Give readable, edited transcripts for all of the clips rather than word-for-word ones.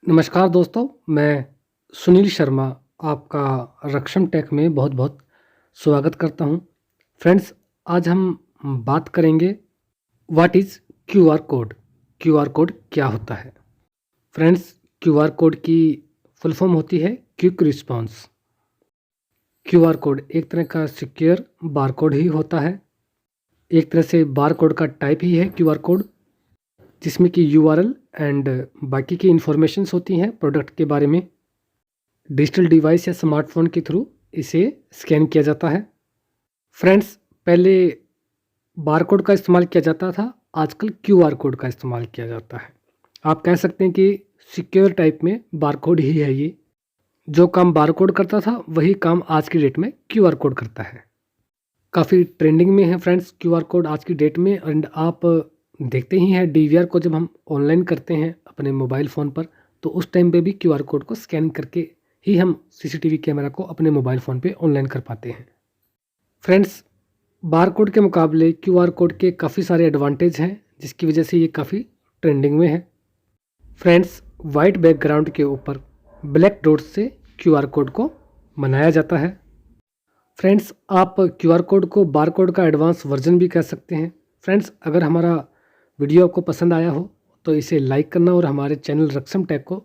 नमस्कार दोस्तों, मैं सुनील शर्मा आपका रक्षम टेक में बहुत बहुत स्वागत करता हूं। फ्रेंड्स, आज हम बात करेंगे what is QR code. QR code क्या होता है? फ्रेंड्स, क्यूआर कोड की फुल फॉर्म होती है क्विक रिस्पांस। क्यूआर कोड एक तरह का सिक्योर बारकोड ही होता है। एक तरह से बारकोड का टाइप ही है क्यूआर कोड, जिसमें कि यूआरएल एंड बाकी की इंफॉर्मेशंस होती हैं प्रोडक्ट के बारे में। डिजिटल डिवाइस या स्मार्टफोन के थ्रू इसे स्कैन किया जाता है। फ्रेंड्स, पहले बारकोड का इस्तेमाल किया जाता था, आजकल क्यूआर कोड का इस्तेमाल किया जाता है। आप कह सकते हैं कि सिक्योर टाइप में बारकोड ही है ये। जो काम बारकोड करता था वही काम आज की डेट में क्यूआर कोड करता है। काफ़ी ट्रेंडिंग में है फ्रेंड्स क्यूआर कोड आज की डेट में। एंड आप देखते ही हैं डीवीआर को जब हम ऑनलाइन करते हैं अपने मोबाइल फ़ोन पर, तो उस टाइम पे भी क्यूआर कोड को स्कैन करके ही हम सीसीटीवी कैमरा को अपने मोबाइल फ़ोन पे ऑनलाइन कर पाते हैं। फ्रेंड्स, बारकोड के मुकाबले क्यूआर कोड के काफ़ी सारे एडवांटेज हैं, जिसकी वजह से ये काफ़ी ट्रेंडिंग में है। फ्रेंड्स, वाइट बैकग्राउंड के ऊपर ब्लैक डॉट्स से क्यूआर कोड को बनाया जाता है। फ्रेंड्स, आप क्यूआर कोड को बारकोड का एडवांस वर्जन भी कह सकते हैं। फ्रेंड्स, अगर हमारा वीडियो आपको पसंद आया हो तो इसे लाइक करना और हमारे चैनल रक्षम टेक को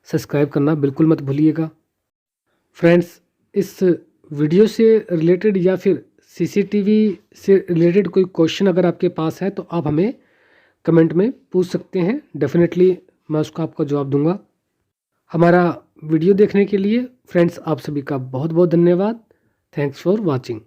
सब्सक्राइब करना बिल्कुल मत भूलिएगा। फ्रेंड्स, इस वीडियो से रिलेटेड या फिर सीसीटीवी से रिलेटेड कोई क्वेश्चन अगर आपके पास है तो आप हमें कमेंट में पूछ सकते हैं। डेफिनेटली मैं उसका आपको जवाब दूंगा। हमारा वीडियो देखने के लिए फ्रेंड्स आप सभी का बहुत बहुत धन्यवाद। Thanks for watching.